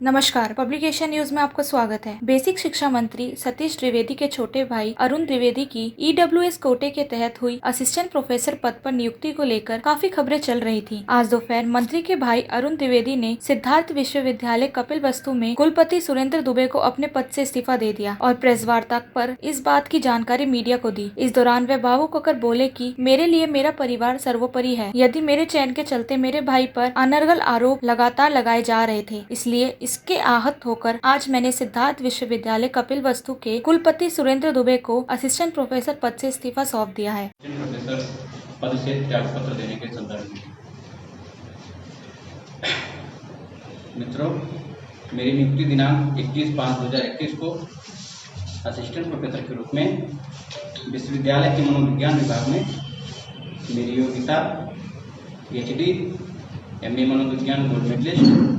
नमस्कार, publication news में आपका स्वागत है। बेसिक शिक्षा मंत्री सतीश द्विवेदी के छोटे भाई अरुण द्विवेदी की ईडब्ल्यूएस कोटे के तहत हुई असिस्टेंट प्रोफेसर पद पर नियुक्ति को लेकर काफी खबरें चल रही थी। आज दोपहर मंत्री के भाई अरुण द्विवेदी ने सिद्धार्थ विश्वविद्यालय कपिलवस्तु में कुलपति सुरेंद्र दुबे को अपने पद से इस्तीफा दे दिया और प्रेस वार्ता पर इस बात की जानकारी मीडिया को दी। इस दौरान वे भावुक होकर बोले कि मेरे लिए मेरा परिवार सर्वोपरि है। यदि मेरे चयन के चलते मेरे भाई पर अनर्गल आरोप लगातार लगाए जा रहे थे, इसलिए इसके आहत होकर आज मैंने सिद्धार्थ विश्वविद्यालय कपिलवस्तु के कुलपति सुरेंद्र दुबे को असिस्टेंट प्रोफेसर पद से इस्तीफा सौंप दिया है। प्रोफेसर पद से त्यागपत्र देने के संदर्भ में मित्रों, मेरी नियुक्ति दिनांक 21/5/2021 को असिस्टेंट प्रोफेसर के रूप में विश्वविद्यालय के मनोविज्ञान विभाग में मेरी योग्यता PhD, MA मनोविज्ञान गोल्ड मेडलिस्ट,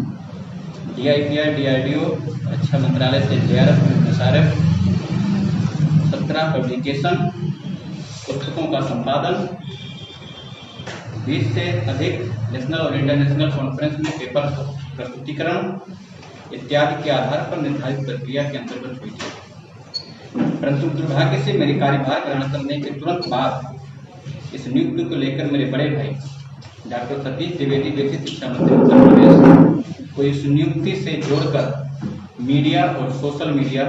DIPR DRDO रक्षा मंत्रालय से JRF SRF, 17 पब्लिकेशन, पुस्तकों का संपादन, 20 से अधिक नेशनल और इंटरनेशनल कॉन्फ्रेंस में पेपर प्रस्तुतिकरण इत्यादि के आधार पर निर्धारित प्रक्रिया के अंतर्गत हुई थी। परंतु दुर्भाग्य से मेरे कार्यभार ग्रहण करने के तुरंत बाद इस नियुक्ति को लेकर मेरे बड़े भाई डॉक्टर सतीश द्विवेदी बेसिक शिक्षा मंत्री उत्तर प्रदेश को इस नियुक्ति से जोड़कर मीडिया और सोशल मीडिया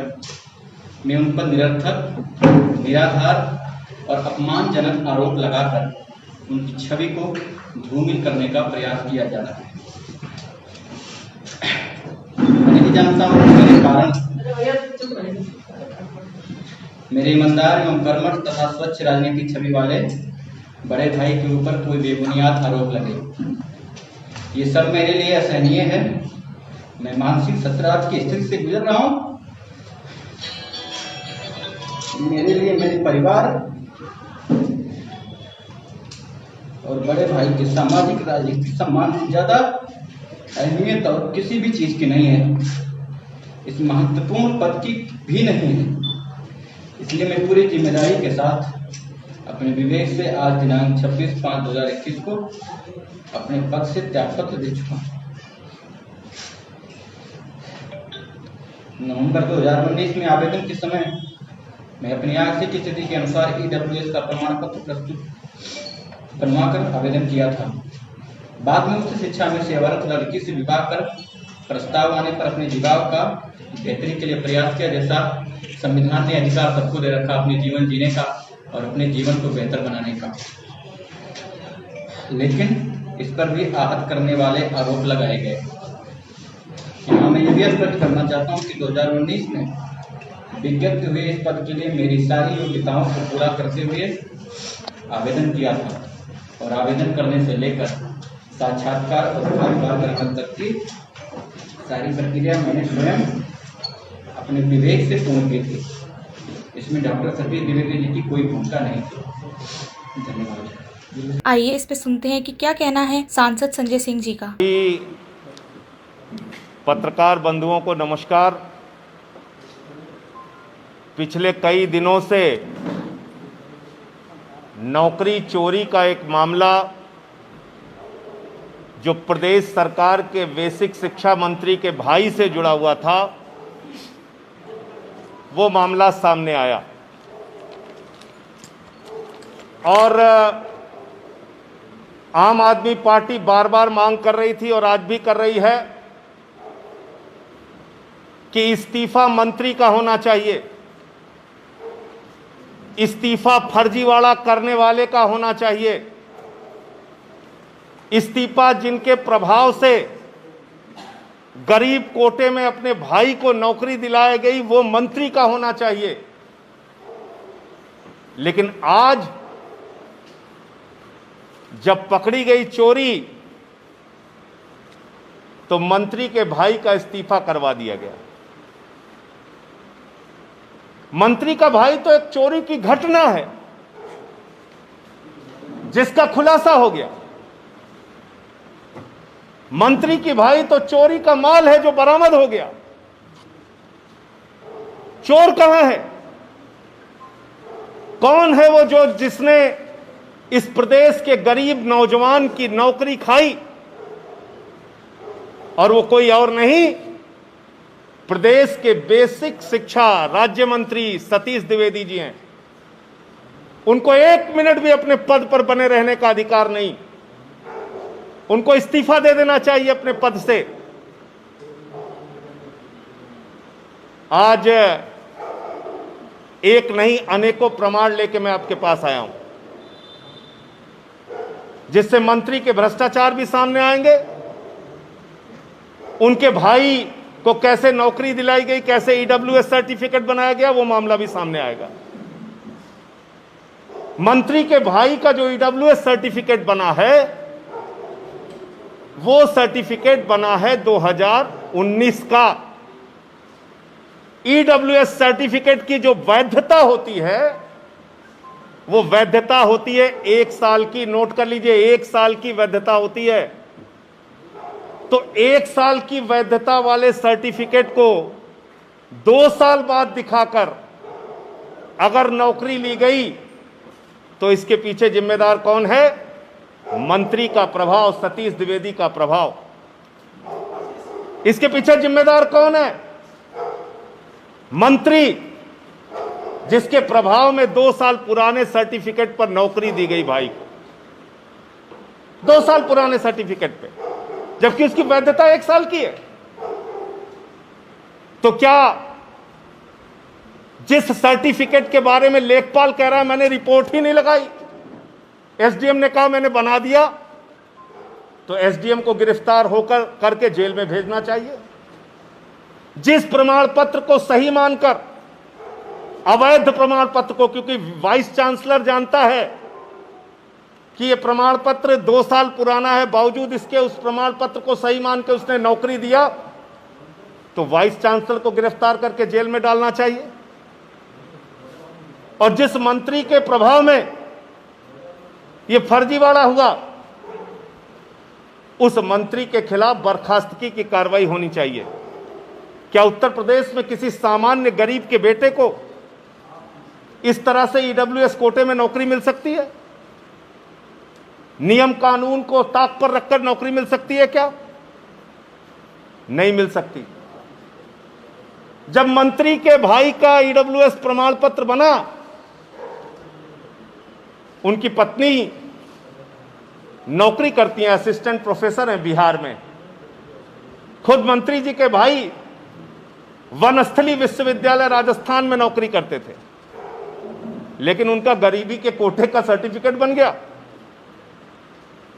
में उन पर निरर्थक, निराधार और अपमानजनक आरोप लगाकर उनकी छवि को धूमिल करने का प्रयास किया जा रहा है। मैं नहीं जानता हूँ मेरे कारण मेरे ईमानदार एवं कर्मठ तथा स्वच्छ राजनीतिक छवि वाले बड़े भाई के ऊपर कोई बेबुनियाद आरोप लगे। ये सब मेरे लिए असहनीय है। मैं मानसिक सतरात की स्थिति से गुजर रहा हूं। मेरे लिए मेरे परिवार और बड़े भाई के सामाजिक राजनीतिक सम्मान से ज्यादा अहमियत और किसी भी चीज की नहीं है, इस महत्वपूर्ण पद की भी नहीं है। इसलिए मैं पूरी जिम्मेदारी के साथ अपने विवेक से आज दिनांक 26/5/2021 को अपने पद से त्यागपत्र दे चुका हूं। नवंबर 2019 में आवेदन के समय मैं अपनी आर्थिक स्थिति के अनुसार EWS का प्रमाण पत्र प्रस्तुत बनवाकर आवेदन किया था। बाद में उच्च शिक्षा में सेवारत लड़की से विवाह कर प्रस्ताव आने पर अपने विवाह का बेहतरी के लिए प्रयास किया, जैसा संविधान ने अधिकार सबको दे रखा अपने जीवन जीने का और अपने जीवन को बेहतर बनाने का। लेकिन इस पर भी आहत करने वाले आरोप लगाए गए। यहाँ मैं ये भी स्पष्ट करना चाहता हूँ कि 2019 में विज्ञप्ति हुए इस पद के लिए मेरी सारी योग्यताओं को पूरा करते हुए आवेदन किया था और आवेदन करने से लेकर साक्षात्कार और कार्यभार ग्रहण तक की सारी प्रक्रिया मैंने स्वयं अपने विवेक से पूर्ण की थी। इसमें डॉक्टर सतीश द्विवेदी जी की कोई भूमिका नहीं थी। धन्यवाद। आइए इस पे सुनते हैं कि क्या कहना है सांसद संजय सिंह जी का। पत्रकार बंधुओं को नमस्कार। पिछले कई दिनों से नौकरी चोरी का एक मामला जो प्रदेश सरकार के बेसिक शिक्षा मंत्री के भाई से जुड़ा हुआ था, वो मामला सामने आया और आम आदमी पार्टी बार बार मांग कर रही थी और आज भी कर रही है कि इस्तीफा मंत्री का होना चाहिए, इस्तीफा फर्जीवाड़ा करने वाले का होना चाहिए, इस्तीफा जिनके प्रभाव से गरीब कोटे में अपने भाई को नौकरी दिलाई गई वो मंत्री का होना चाहिए। लेकिन आज जब पकड़ी गई चोरी तो मंत्री के भाई का इस्तीफा करवा दिया गया। मंत्री का भाई तो एक चोरी की घटना है जिसका खुलासा हो गया। मंत्री की भाई तो चोरी का माल है जो बरामद हो गया। चोर कहां है? कौन है वो जो जिसने इस प्रदेश के गरीब नौजवान की नौकरी खाई? और वो कोई और नहीं, प्रदेश के बेसिक शिक्षा राज्य मंत्री सतीश द्विवेदी जी हैं। उनको 1 मिनट भी अपने पद पर बने रहने का अधिकार नहीं। उनको इस्तीफा दे देना चाहिए अपने पद से। आज एक नहीं अनेकों प्रमाण लेके मैं आपके पास आया हूं, जिससे मंत्री के भ्रष्टाचार भी सामने आएंगे, उनके भाई को कैसे नौकरी दिलाई गई, कैसे ईडब्ल्यूएस सर्टिफिकेट बनाया गया, वो मामला भी सामने आएगा। मंत्री के भाई का जो ईडब्ल्यूएस सर्टिफिकेट बना है, वो सर्टिफिकेट बना है 2019 का। ईडब्ल्यूएस सर्टिफिकेट की जो वैधता होती है, वो वैधता होती है 1 साल की। नोट कर लीजिए, 1 साल की वैधता होती है। तो 1 साल की वैधता वाले सर्टिफिकेट को 2 साल बाद दिखाकर अगर नौकरी ली गई, तो इसके पीछे जिम्मेदार कौन है? मंत्री का प्रभाव, सतीश द्विवेदी का प्रभाव। इसके पीछे जिम्मेदार कौन है? मंत्री, जिसके प्रभाव में 2 साल पुराने सर्टिफिकेट पर नौकरी दी गई भाई को। 2 साल पुराने सर्टिफिकेट पे, जबकि उसकी वैधता 1 साल की है। तो क्या जिस सर्टिफिकेट के बारे में लेखपाल कह रहा है मैंने रिपोर्ट ही नहीं लगाई, एसडीएम ने कहा मैंने बना दिया, तो एसडीएम को गिरफ्तार होकर करके जेल में भेजना चाहिए। जिस प्रमाण पत्र को सही मानकर अवैध प्रमाण पत्र को, क्योंकि वाइस चांसलर जानता है कि यह प्रमाण पत्र 2 साल पुराना है, बावजूद इसके उस प्रमाण पत्र को सही मान के उसने नौकरी दिया, तो वाइस चांसलर को गिरफ्तार करके जेल में डालना चाहिए। और जिस मंत्री के प्रभाव में यह फर्जीवाड़ा हुआ, उस मंत्री के खिलाफ बर्खास्तगी की कार्रवाई होनी चाहिए। क्या उत्तर प्रदेश में किसी सामान्य गरीब के बेटे को इस तरह से ईडब्ल्यूएस कोटे में नौकरी मिल सकती है? नियम कानून को ताक पर रखकर नौकरी मिल सकती है क्या? नहीं मिल सकती। जब मंत्री के भाई का ईडब्ल्यूएस प्रमाण पत्र बना, उनकी पत्नी नौकरी करती हैं, असिस्टेंट प्रोफेसर हैं बिहार में। खुद मंत्री जी के भाई वनस्थली विश्वविद्यालय राजस्थान में नौकरी करते थे, लेकिन उनका गरीबी के कोटे का सर्टिफिकेट बन गया।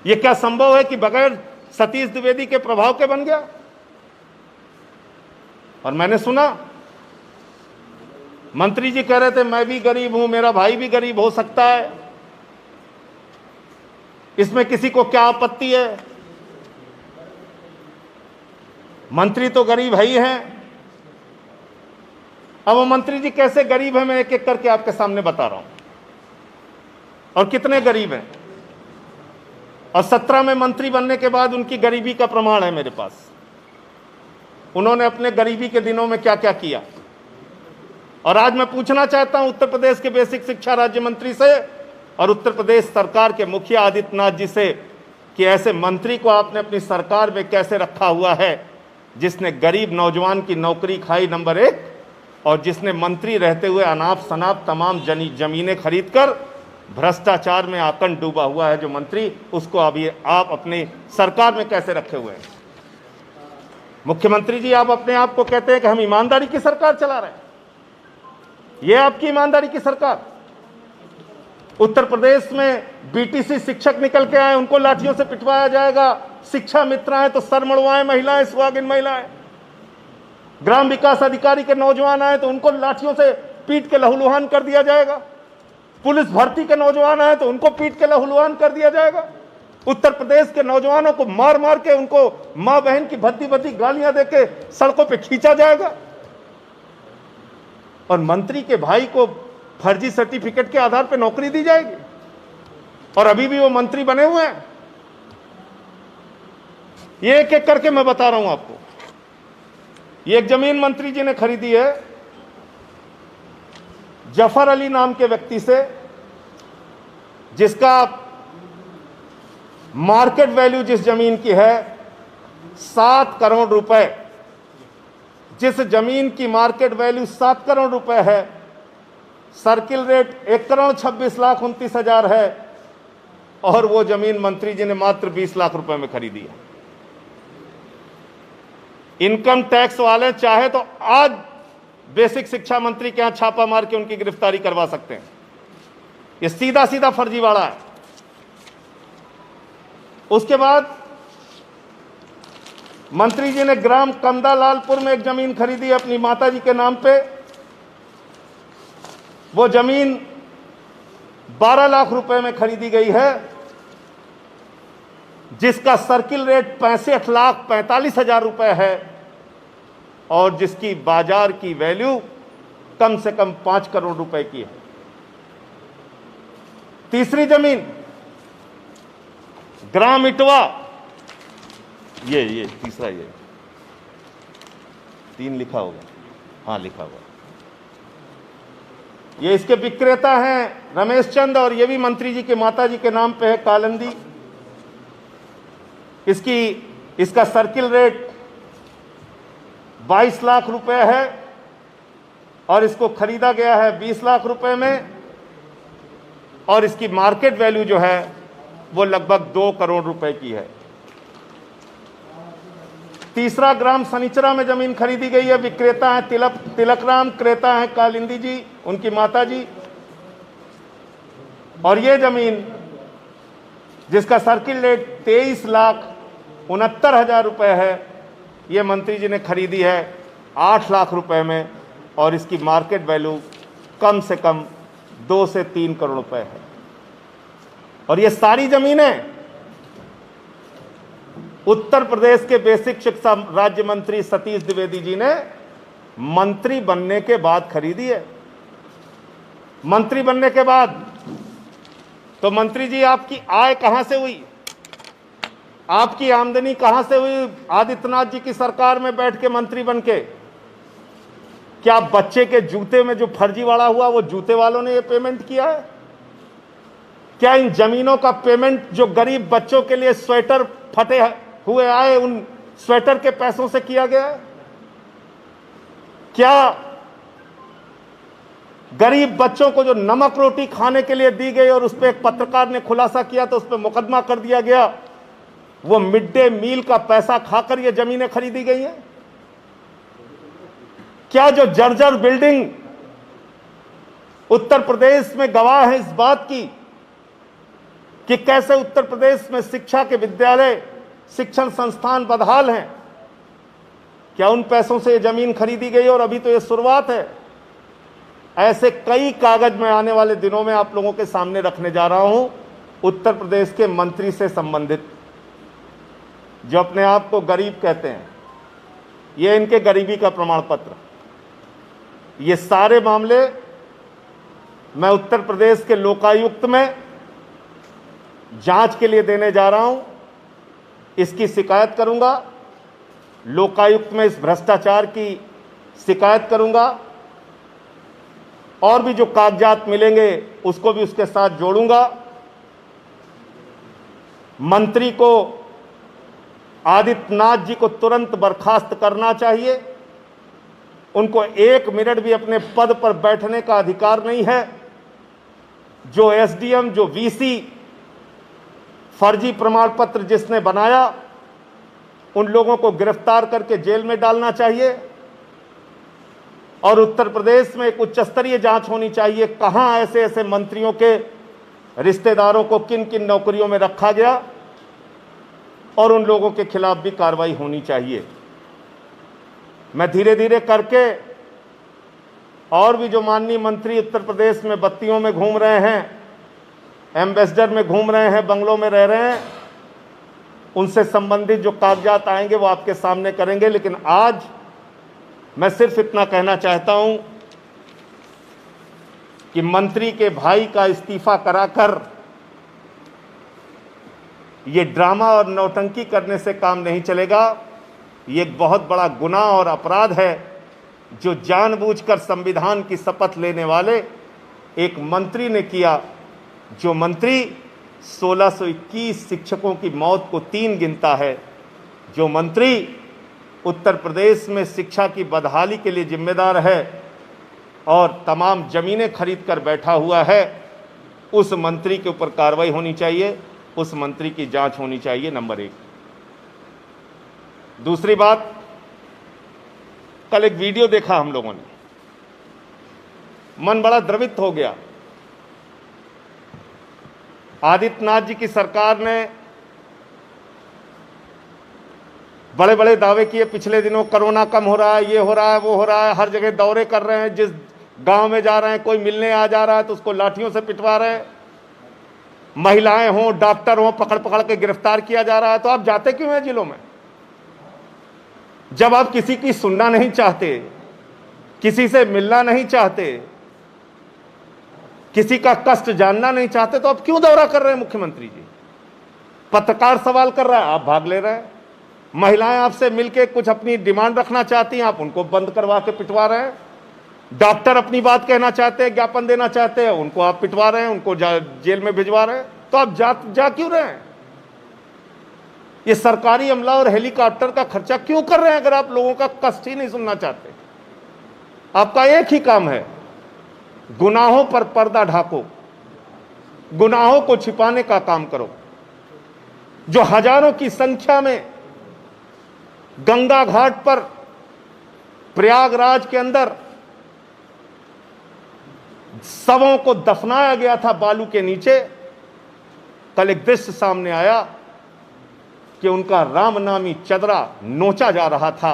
यह क्या संभव है कि बगैर सतीश द्विवेदी के प्रभाव के बन गया? और मैंने सुना मंत्री जी कह रहे थे मैं भी गरीब हूं, मेरा भाई भी गरीब हो सकता है, इसमें किसी को क्या आपत्ति है? मंत्री तो गरीब है ही हैं। अब वो मंत्री जी कैसे गरीब है, मैं एक एक करके आपके सामने बता रहा हूं, और कितने गरीब हैं। और 17 में मंत्री बनने के बाद उनकी गरीबी का प्रमाण है मेरे पास। उन्होंने अपने गरीबी के दिनों में क्या क्या किया। और आज मैं पूछना चाहता हूं उत्तर प्रदेश के बेसिक शिक्षा राज्य मंत्री से और उत्तर प्रदेश सरकार के मुखिया आदित्यनाथ जी से कि ऐसे मंत्री को आपने अपनी सरकार में कैसे रखा हुआ है, जिसने गरीब नौजवान की नौकरी खाई, नंबर 1, और जिसने मंत्री रहते हुए अनाप शनाप तमाम जमीनें खरीदकर भ्रष्टाचार में आकंठ डूबा हुआ है जो मंत्री, उसको अभी आप अपनी सरकार में कैसे रखे हुए हैं? मुख्यमंत्री जी, आप अपने आप को कहते हैं कि हम ईमानदारी की सरकार चला रहे हैं। यह आपकी ईमानदारी की सरकार? उत्तर प्रदेश में बीटीसी शिक्षक निकल के आए, उनको लाठियों से पिटवाया जाएगा। शिक्षा मित्र आए तो सर मुड़वाएं महिलाएं, सुहागिन महिलाएं। ग्राम विकास अधिकारी के नौजवान आए तो उनको लाठियों से पीट के लहूलुहान कर दिया जाएगा। पुलिस भर्ती के नौजवान आए तो उनको पीट के लहूलुहान कर दिया जाएगा। उत्तर प्रदेश के नौजवानों को मार मार के उनको मां बहन की भद्दी भद्दी गालियां देके सड़कों पे खींचा जाएगा। और मंत्री के भाई को फर्जी सर्टिफिकेट के आधार पर नौकरी दी जाएगी, और अभी भी वो मंत्री बने हुए हैं। ये एक एक करके मैं बता रहा हूं आपको। ये एक जमीन मंत्री जी ने खरीदी है जफर अली नाम के व्यक्ति से, जिसका मार्केट वैल्यू जिस जमीन की है 7 करोड़ रुपए, जिस जमीन की मार्केट वैल्यू 7 करोड़ रुपए है, सर्किल रेट 1,26,29,000 है, और वो जमीन मंत्री जी ने मात्र 20 लाख रुपए में खरीदी है। इनकम टैक्स वाले चाहे तो आज बेसिक शिक्षा मंत्री के यहां छापा मार के उनकी गिरफ्तारी करवा सकते हैं। ये सीधा सीधा फर्जीवाड़ा है। उसके बाद मंत्री जी ने ग्राम कंदालालपुर में एक जमीन खरीदी अपनी माता जी के नाम पे। वो जमीन 12 लाख रुपए में खरीदी गई है, जिसका सर्किल रेट 65,45,000 रुपए है, और जिसकी बाजार की वैल्यू कम से कम 5 करोड़ रुपए की है। तीसरी जमीन ग्राम इटवा, ये तीसरा, ये 3 लिखा होगा, हाँ लिखा होगा। ये इसके विक्रेता हैं रमेश चंद, और ये भी मंत्री जी के माता जी के नाम पे है कालंदी। इसका सर्किल रेट 22 लाख रुपए है, और इसको खरीदा गया है 20 लाख रुपए में, और इसकी मार्केट वैल्यू जो है वो लगभग 2 करोड़ रुपए की है। तीसरा ग्राम सनीचरा में जमीन खरीदी गई है, विक्रेता हैं तिलकराम, क्रेता हैं कालिंदी जी, उनकी माता जी। और ये जमीन जिसका सर्किल रेट 23,69,000 रुपए है, ये मंत्री जी ने खरीदी है 8 लाख रुपए में, और इसकी मार्केट वैल्यू कम से कम 2 से 3 करोड़ रुपए है। और ये सारी जमीनें उत्तर प्रदेश के बेसिक शिक्षा राज्य मंत्री सतीश द्विवेदी जी ने मंत्री बनने के बाद खरीदी है। मंत्री बनने के बाद तो मंत्री जी आपकी आय कहां से हुई, आपकी आमदनी कहां से हुई? आदित्यनाथ जी की सरकार में बैठ के मंत्री बन के क्या बच्चे के जूते में जो फर्जीवाड़ा हुआ वो जूते वालों ने ये पेमेंट किया है? क्या इन जमीनों का पेमेंट जो गरीब बच्चों के लिए स्वेटर फटे हुए आए उन स्वेटर के पैसों से किया गया है? क्या गरीब बच्चों को जो नमक रोटी खाने के लिए दी गई और उस पर एक पत्रकार ने खुलासा किया तो उस पर मुकदमा कर दिया गया, वो मिड डे मील का पैसा खाकर ये जमीनें खरीदी गई हैं? क्या जो जर्जर बिल्डिंग उत्तर प्रदेश में गवाह है इस बात की कि कैसे उत्तर प्रदेश में शिक्षा के विद्यालय शिक्षण संस्थान बदहाल हैं, क्या उन पैसों से ये जमीन खरीदी गई? और अभी तो ये शुरुआत है। ऐसे कई कागज मैं आने वाले दिनों में आप लोगों के सामने रखने जा रहा हूं, उत्तर प्रदेश के मंत्री से संबंधित, जो अपने आप को गरीब कहते हैं। ये इनके गरीबी का प्रमाण पत्र। ये सारे मामले मैं उत्तर प्रदेश के लोकायुक्त में जांच के लिए देने जा रहा हूं। इसकी शिकायत करूंगा, लोकायुक्त में इस भ्रष्टाचार की शिकायत करूंगा, और भी जो कागजात मिलेंगे उसको भी उसके साथ जोड़ूंगा। मंत्री को आदित्यनाथ जी को तुरंत बर्खास्त करना चाहिए। उनको 1 मिनट भी अपने पद पर बैठने का अधिकार नहीं है। जो एसडीएम, जो वीसी फर्जी प्रमाण पत्र जिसने बनाया, उन लोगों को गिरफ्तार करके जेल में डालना चाहिए। और उत्तर प्रदेश में एक उच्च स्तरीय जांच होनी चाहिए, कहां ऐसे ऐसे मंत्रियों के रिश्तेदारों को किन किन नौकरियों में रखा गया, और उन लोगों के खिलाफ भी कार्रवाई होनी चाहिए। मैं धीरे धीरे करके और भी जो माननीय मंत्री उत्तर प्रदेश में बत्तियों में घूम रहे हैं, एम्बेसडर में घूम रहे हैं, बंगलों में रह रहे हैं, उनसे संबंधित जो कागजात आएंगे वो आपके सामने करेंगे। लेकिन आज मैं सिर्फ इतना कहना चाहता हूं कि मंत्री के भाई का इस्तीफा कराकर ये ड्रामा और नौटंकी करने से काम नहीं चलेगा। ये एक बहुत बड़ा गुनाह और अपराध है जो जानबूझकर संविधान की शपथ लेने वाले एक मंत्री ने किया, जो मंत्री 1621 शिक्षकों की मौत को 3 गिनता है, जो मंत्री उत्तर प्रदेश में शिक्षा की बदहाली के लिए जिम्मेदार है और तमाम जमीनें खरीद कर बैठा हुआ है, उस मंत्री के ऊपर कार्रवाई होनी चाहिए, उस मंत्री की जांच होनी चाहिए, नंबर 1। दूसरी बात, कल एक वीडियो देखा हम लोगों ने, मन बड़ा द्रवित हो गया। आदित्यनाथ जी की सरकार ने बड़े बड़े दावे किए पिछले दिनों, कोरोना कम हो रहा है, ये हो रहा है, वो हो रहा है, हर जगह दौरे कर रहे हैं, जिस गांव में जा रहे हैं कोई मिलने आ जा रहा है तो उसको लाठियों से पिटवा रहे हैं, महिलाएं हों, डॉक्टर हों, पकड़ पकड़ के गिरफ्तार किया जा रहा है। तो आप जाते क्यों हैं जिलों में? जब आप किसी की सुनना नहीं चाहते, किसी से मिलना नहीं चाहते, किसी का कष्ट जानना नहीं चाहते, तो आप क्यों दौरा कर रहे हैं मुख्यमंत्री जी? पत्रकार सवाल कर रहा है, आप भाग ले रहे हैं। महिलाएं आपसे मिलके कुछ अपनी डिमांड रखना चाहती हैं, आप उनको बंद करवा के पिटवा रहे हैं। डॉक्टर अपनी बात कहना चाहते हैं, ज्ञापन देना चाहते हैं, उनको आप पिटवा रहे हैं, उनको जेल में भिजवा रहे हैं। तो आप जा क्यों रहे हैं? ये सरकारी अमला और हेलीकॉप्टर का खर्चा क्यों कर रहे हैं अगर आप लोगों का कष्ट ही नहीं सुनना चाहते? आपका एक ही काम है, गुनाहों पर पर्दा ढाको, गुनाहों को छिपाने का काम करो। जो हजारों की संख्या में गंगा घाट पर, प्रयागराज के अंदर शवों को दफनाया गया था बालू के नीचे, कल एक दृश्य सामने आया कि उनका रामनामी चदरा नोचा जा रहा था,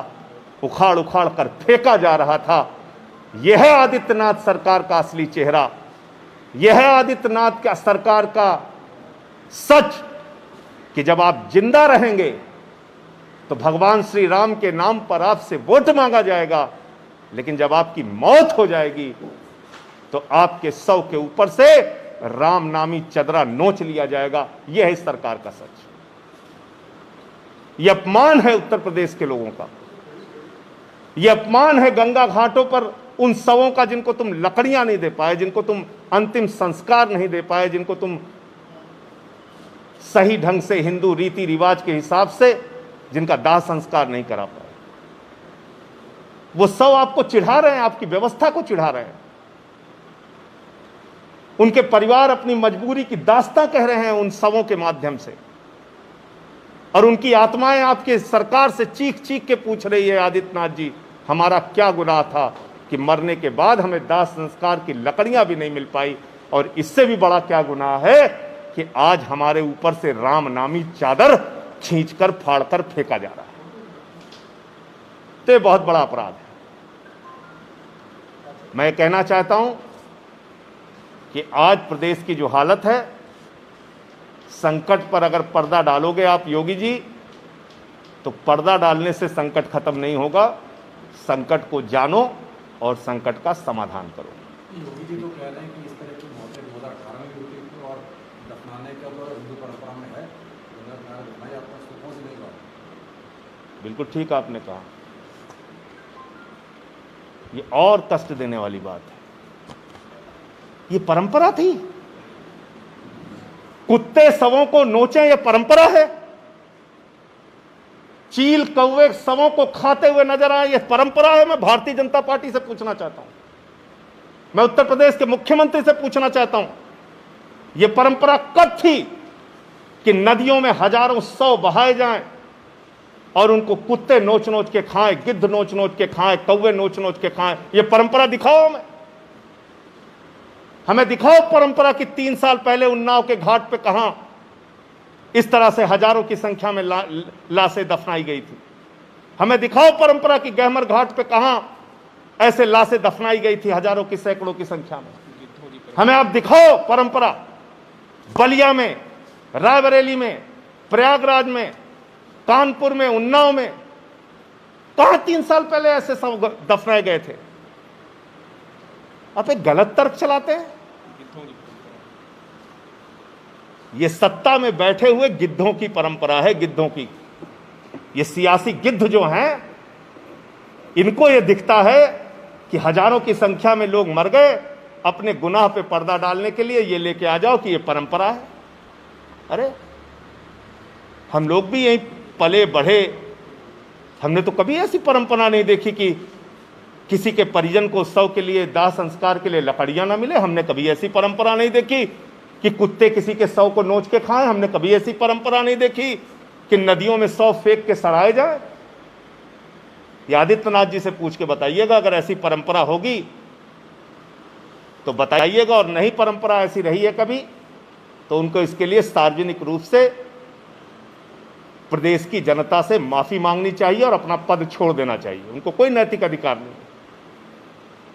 उखाड़ उखाड़ कर फेंका जा रहा था। यह है आदित्यनाथ सरकार का असली चेहरा, यह है आदित्यनाथ का सरकार का सच, कि जब आप जिंदा रहेंगे तो भगवान श्री राम के नाम पर आपसे वोट मांगा जाएगा, लेकिन जब आपकी मौत हो जाएगी तो आपके शव के ऊपर से राम नामी चदरा नोच लिया जाएगा। यह है इस सरकार का सच। यह अपमान है उत्तर प्रदेश के लोगों का, यह अपमान है गंगा घाटों पर उन शवों का जिनको तुम लकड़ियां नहीं दे पाए, जिनको तुम अंतिम संस्कार नहीं दे पाए, जिनको तुम सही ढंग से हिंदू रीति रिवाज के हिसाब से जिनका दाह संस्कार नहीं करा पाए। वो शव आपको चिढ़ा रहे हैं, आपकी व्यवस्था को चिढ़ा रहे हैं। उनके परिवार अपनी मजबूरी की दास्तां कह रहे हैं उन शवों के माध्यम से, और उनकी आत्माएं आपके सरकार से चीख चीख के पूछ रही है, आदित्यनाथ जी हमारा क्या गुनाह था कि मरने के बाद हमें दाह संस्कार की लकड़ियां भी नहीं मिल पाई, और इससे भी बड़ा क्या गुनाह है कि आज हमारे ऊपर से राम नामी चादर खींचकर फाड़कर फेंका जा रहा है। तो ये बहुत बड़ा अपराध है। मैं कहना चाहता हूं कि आज प्रदेश की जो हालत है, संकट पर अगर पर्दा डालोगे आप योगी जी, तो पर्दा डालने से संकट खत्म नहीं होगा। संकट को जानो और संकट का समाधान करो। योगी जी तो कह रहे हैं कि इस तरह की मौतें 2018 में भी हुई थी और दफनाने का तो हिंदू परंपरा में है, कौन सी नहीं बात? बिल्कुल ठीक आपने कहा, ये और कष्ट देने वाली बात है। ये परंपरा थी, कुत्ते शवों को नोचे, ये परंपरा है। चील कौवे शवों को खाते हुए नजर आए, ये परंपरा है। मैं भारतीय जनता पार्टी से पूछना चाहता हूं, मैं उत्तर प्रदेश के मुख्यमंत्री से पूछना चाहता हूं, यह परंपरा कब थी कि नदियों में हजारों शव बहाए जाएं और उनको कुत्ते नोच नोच के खाएं, गिद्ध नोच नोच के खाएं, कौवे नोच नोच के खाएं? यह परंपरा दिखाओ हमें दिखाओ परंपरा कि 3 साल पहले उन्नाव के घाट पे कहां इस तरह से हजारों की संख्या में लाशें दफनाई गई थी। हमें दिखाओ परंपरा कि गहमर घाट पे कहां ऐसे लाशें दफनाई गई थी हजारों की, सैकड़ों की संख्या में। हमें आप दिखाओ परंपरा बलिया में, रायबरेली में, प्रयागराज में, कानपुर में, उन्नाव में, कहां 3 साल पहले ऐसे सब दफनाए गए थे? आप एक गलत तर्क चलाते हैं। ये सत्ता में बैठे हुए गिद्धों की परंपरा है, गिद्धों की। ये सियासी गिद्ध जो हैं, इनको ये दिखता है कि हजारों की संख्या में लोग मर गए अपने गुनाह पे पर्दा डालने के लिए ये लेके आ जाओ कि ये परंपरा है। अरे हम लोग भी यहीं पले बढ़े, हमने तो कभी ऐसी परंपरा नहीं देखी कि किसी के परिजन को उत्सव के लिए, दाह संस्कार के लिए लकड़ियां ना मिले। हमने कभी ऐसी परंपरा नहीं देखी कि कुत्ते किसी के शव को नोच के खाएं। हमने कभी ऐसी परंपरा नहीं देखी कि नदियों में शव फेंक के सड़ाए जाए। ये आदित्यनाथ जी से पूछ के बताइएगा, अगर ऐसी परंपरा होगी तो बताइएगा, और नहीं परंपरा ऐसी रही है कभी तो उनको इसके लिए सार्वजनिक रूप से प्रदेश की जनता से माफी मांगनी चाहिए और अपना पद छोड़ देना चाहिए। उनको कोई नैतिक अधिकार नहीं।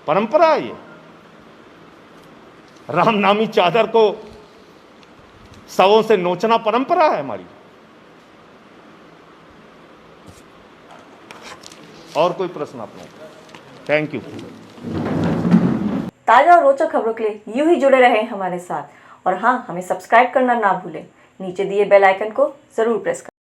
परंपरा है ये। रामनामी चादर को शवों से नोचना परंपरा है हमारी। और कोई प्रश्न आप लोग? Thank you. ताजा और रोचक खबरों के लिए यूं ही जुड़े रहें हमारे साथ, और हाँ, हमें सब्सक्राइब करना ना भूलें। नीचे दिए बेल आइकन को जरूर प्रेस करें।